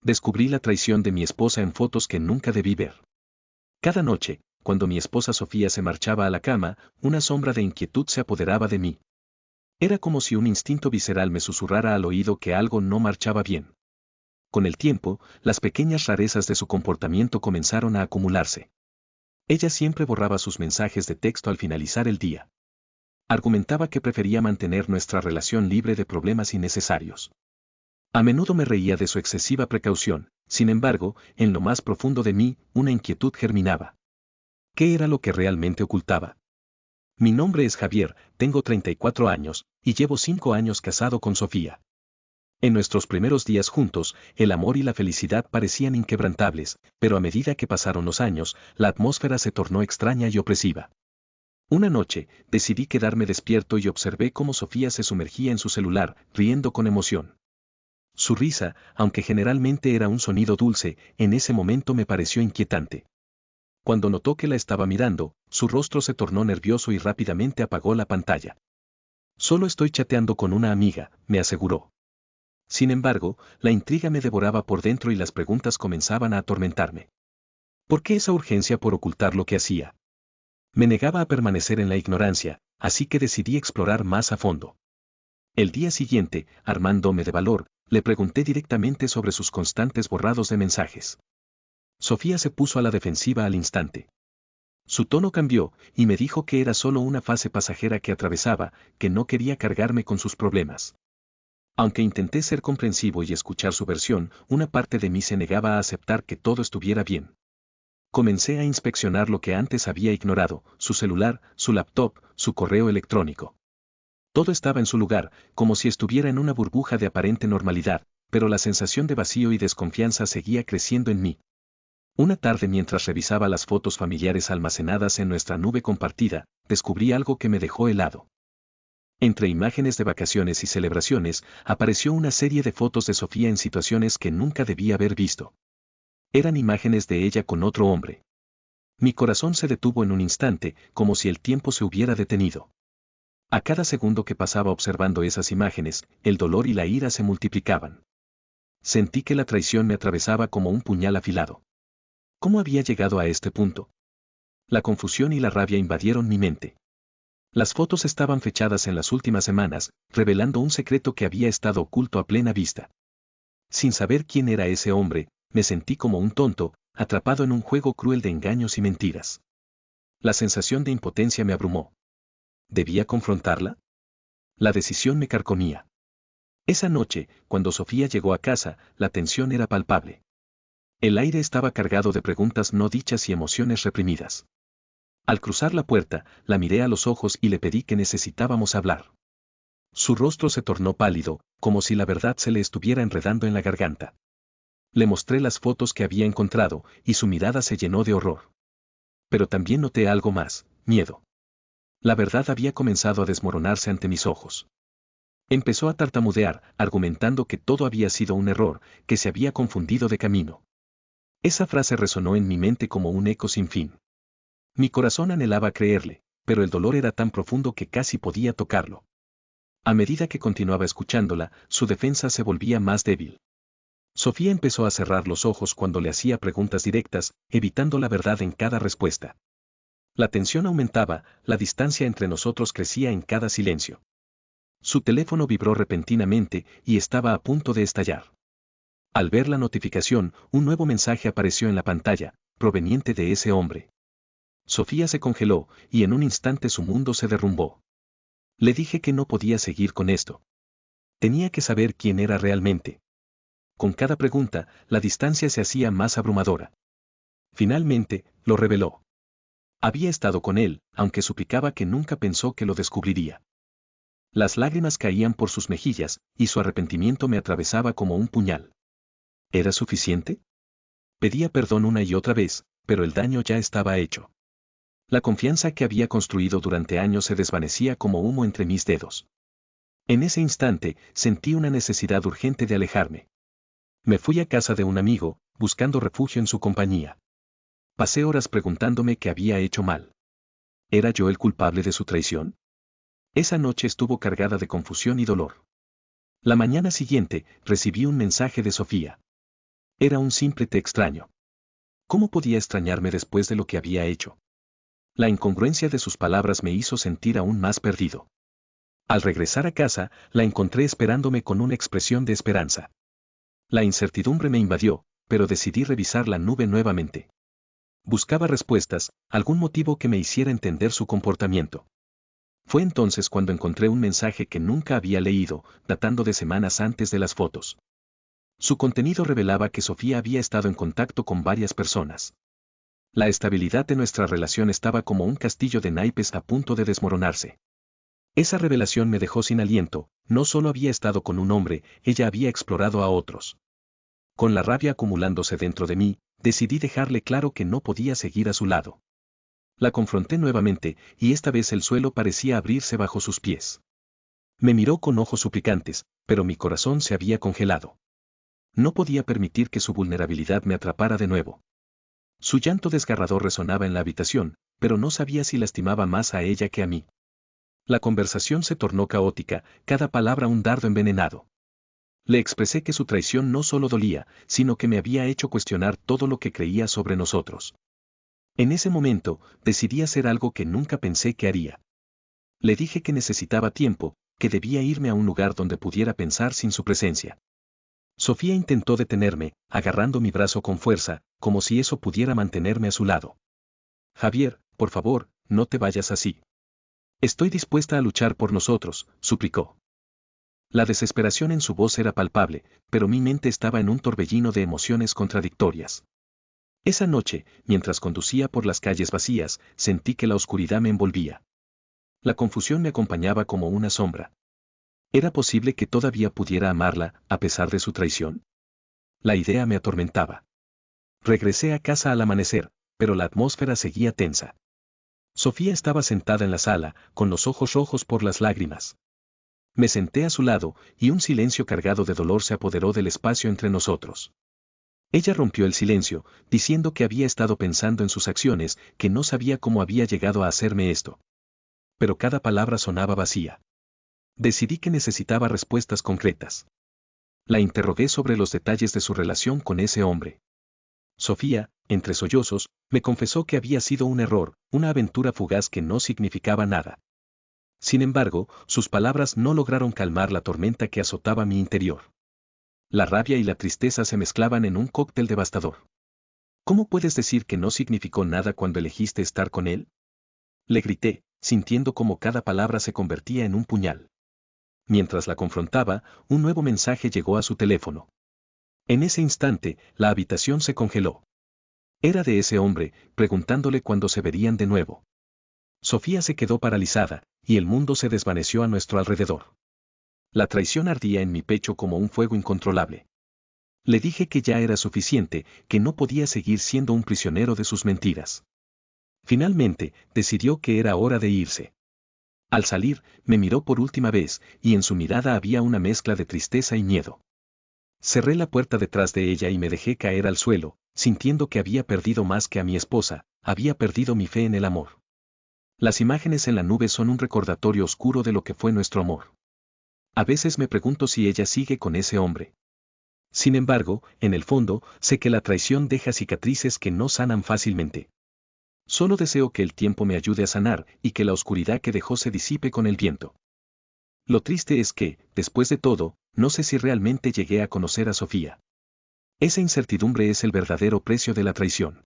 Descubrí la traición de mi esposa en fotos que nunca debí ver. Cada noche, cuando mi esposa Sofía se marchaba a la cama, una sombra de inquietud se apoderaba de mí. Era como si un instinto visceral me susurrara al oído que algo no marchaba bien. Con el tiempo, las pequeñas rarezas de su comportamiento comenzaron a acumularse. Ella siempre borraba sus mensajes de texto al finalizar el día. Argumentaba que prefería mantener nuestra relación libre de problemas innecesarios. A menudo me reía de su excesiva precaución, sin embargo, en lo más profundo de mí, una inquietud germinaba. ¿Qué era lo que realmente ocultaba? Mi nombre es Javier, tengo 34 años, y llevo 5 años casado con Sofía. En nuestros primeros días juntos, el amor y la felicidad parecían inquebrantables, pero a medida que pasaron los años, la atmósfera se tornó extraña y opresiva. Una noche, decidí quedarme despierto y observé cómo Sofía se sumergía en su celular, riendo con emoción. Su risa, aunque generalmente era un sonido dulce, en ese momento me pareció inquietante. Cuando notó que la estaba mirando, su rostro se tornó nervioso y rápidamente apagó la pantalla. Solo estoy chateando con una amiga, me aseguró. Sin embargo, la intriga me devoraba por dentro y las preguntas comenzaban a atormentarme. ¿Por qué esa urgencia por ocultar lo que hacía? Me negaba a permanecer en la ignorancia, así que decidí explorar más a fondo. El día siguiente, armándome de valor, le pregunté directamente sobre sus constantes borrados de mensajes. Sofía se puso a la defensiva al instante. Su tono cambió, y me dijo que era solo una fase pasajera que atravesaba, que no quería cargarme con sus problemas. Aunque intenté ser comprensivo y escuchar su versión, una parte de mí se negaba a aceptar que todo estuviera bien. Comencé a inspeccionar lo que antes había ignorado, su celular, su laptop, su correo electrónico. Todo estaba en su lugar, como si estuviera en una burbuja de aparente normalidad, pero la sensación de vacío y desconfianza seguía creciendo en mí. Una tarde mientras revisaba las fotos familiares almacenadas en nuestra nube compartida, descubrí algo que me dejó helado. Entre imágenes de vacaciones y celebraciones, apareció una serie de fotos de Sofía en situaciones que nunca debía haber visto. Eran imágenes de ella con otro hombre. Mi corazón se detuvo en un instante, como si el tiempo se hubiera detenido. A cada segundo que pasaba observando esas imágenes, el dolor y la ira se multiplicaban. Sentí que la traición me atravesaba como un puñal afilado. ¿Cómo había llegado a este punto? La confusión y la rabia invadieron mi mente. Las fotos estaban fechadas en las últimas semanas, revelando un secreto que había estado oculto a plena vista. Sin saber quién era ese hombre, me sentí como un tonto, atrapado en un juego cruel de engaños y mentiras. La sensación de impotencia me abrumó. ¿Debía confrontarla? La decisión me carcomía. Esa noche, cuando Sofía llegó a casa, la tensión era palpable. El aire estaba cargado de preguntas no dichas y emociones reprimidas. Al cruzar la puerta, la miré a los ojos y le pedí que necesitábamos hablar. Su rostro se tornó pálido, como si la verdad se le estuviera enredando en la garganta. Le mostré las fotos que había encontrado, y su mirada se llenó de horror. Pero también noté algo más, miedo. La verdad había comenzado a desmoronarse ante mis ojos. Empezó a tartamudear, argumentando que todo había sido un error, que se había confundido de camino. Esa frase resonó en mi mente como un eco sin fin. Mi corazón anhelaba creerle, pero el dolor era tan profundo que casi podía tocarlo. A medida que continuaba escuchándola, su defensa se volvía más débil. Sofía empezó a cerrar los ojos cuando le hacía preguntas directas, evitando la verdad en cada respuesta. La tensión aumentaba, la distancia entre nosotros crecía en cada silencio. Su teléfono vibró repentinamente y estaba a punto de estallar. Al ver la notificación, un nuevo mensaje apareció en la pantalla, proveniente de ese hombre. Sofía se congeló, y en un instante su mundo se derrumbó. Le dije que no podía seguir con esto. Tenía que saber quién era realmente. Con cada pregunta, la distancia se hacía más abrumadora. Finalmente, lo reveló. Había estado con él, aunque suplicaba que nunca pensó que lo descubriría. Las lágrimas caían por sus mejillas, y su arrepentimiento me atravesaba como un puñal. ¿Era suficiente? Pedía perdón una y otra vez, pero el daño ya estaba hecho. La confianza que había construido durante años se desvanecía como humo entre mis dedos. En ese instante, sentí una necesidad urgente de alejarme. Me fui a casa de un amigo, buscando refugio en su compañía. Pasé horas preguntándome qué había hecho mal. ¿Era yo el culpable de su traición? Esa noche estuvo cargada de confusión y dolor. La mañana siguiente, recibí un mensaje de Sofía. Era un simple te extraño. ¿Cómo podía extrañarme después de lo que había hecho? La incongruencia de sus palabras me hizo sentir aún más perdido. Al regresar a casa, la encontré esperándome con una expresión de esperanza. La incertidumbre me invadió, pero decidí revisar la nube nuevamente. Buscaba respuestas, algún motivo que me hiciera entender su comportamiento. Fue entonces cuando encontré un mensaje que nunca había leído, datando de semanas antes de las fotos. Su contenido revelaba que Sofía había estado en contacto con varias personas. La estabilidad de nuestra relación estaba como un castillo de naipes a punto de desmoronarse. Esa revelación me dejó sin aliento, no solo había estado con un hombre, ella había explorado a otros. Con la rabia acumulándose dentro de mí, decidí dejarle claro que no podía seguir a su lado. La confronté nuevamente, y esta vez el suelo parecía abrirse bajo sus pies. Me miró con ojos suplicantes, pero mi corazón se había congelado. No podía permitir que su vulnerabilidad me atrapara de nuevo. Su llanto desgarrador resonaba en la habitación, pero no sabía si lastimaba más a ella que a mí. La conversación se tornó caótica, cada palabra un dardo envenenado. Le expresé que su traición no solo dolía, sino que me había hecho cuestionar todo lo que creía sobre nosotros. En ese momento, decidí hacer algo que nunca pensé que haría. Le dije que necesitaba tiempo, que debía irme a un lugar donde pudiera pensar sin su presencia. Sofía intentó detenerme, agarrando mi brazo con fuerza, como si eso pudiera mantenerme a su lado. Javier, por favor, no te vayas así. Estoy dispuesta a luchar por nosotros, suplicó. La desesperación en su voz era palpable, pero mi mente estaba en un torbellino de emociones contradictorias. Esa noche, mientras conducía por las calles vacías, sentí que la oscuridad me envolvía. La confusión me acompañaba como una sombra. ¿Era posible que todavía pudiera amarla, a pesar de su traición? La idea me atormentaba. Regresé a casa al amanecer, pero la atmósfera seguía tensa. Sofía estaba sentada en la sala, con los ojos rojos por las lágrimas. Me senté a su lado, y un silencio cargado de dolor se apoderó del espacio entre nosotros. Ella rompió el silencio, diciendo que había estado pensando en sus acciones, que no sabía cómo había llegado a hacerme esto. Pero cada palabra sonaba vacía. Decidí que necesitaba respuestas concretas. La interrogué sobre los detalles de su relación con ese hombre. Sofía, entre sollozos, me confesó que había sido un error, una aventura fugaz que no significaba nada. Sin embargo, sus palabras no lograron calmar la tormenta que azotaba mi interior. La rabia y la tristeza se mezclaban en un cóctel devastador. ¿Cómo puedes decir que no significó nada cuando elegiste estar con él? Le grité, sintiendo como cada palabra se convertía en un puñal. Mientras la confrontaba, un nuevo mensaje llegó a su teléfono. En ese instante, la habitación se congeló. Era de ese hombre, preguntándole cuándo se verían de nuevo. Sofía se quedó paralizada, y el mundo se desvaneció a nuestro alrededor. La traición ardía en mi pecho como un fuego incontrolable. Le dije que ya era suficiente, que no podía seguir siendo un prisionero de sus mentiras. Finalmente, decidió que era hora de irse. Al salir, me miró por última vez, y en su mirada había una mezcla de tristeza y miedo. Cerré la puerta detrás de ella y me dejé caer al suelo, sintiendo que había perdido más que a mi esposa, había perdido mi fe en el amor. Las imágenes en la nube son un recordatorio oscuro de lo que fue nuestro amor. A veces me pregunto si ella sigue con ese hombre. Sin embargo, en el fondo, sé que la traición deja cicatrices que no sanan fácilmente. Solo deseo que el tiempo me ayude a sanar y que la oscuridad que dejó se disipe con el viento. Lo triste es que, después de todo, no sé si realmente llegué a conocer a Sofía. Esa incertidumbre es el verdadero precio de la traición.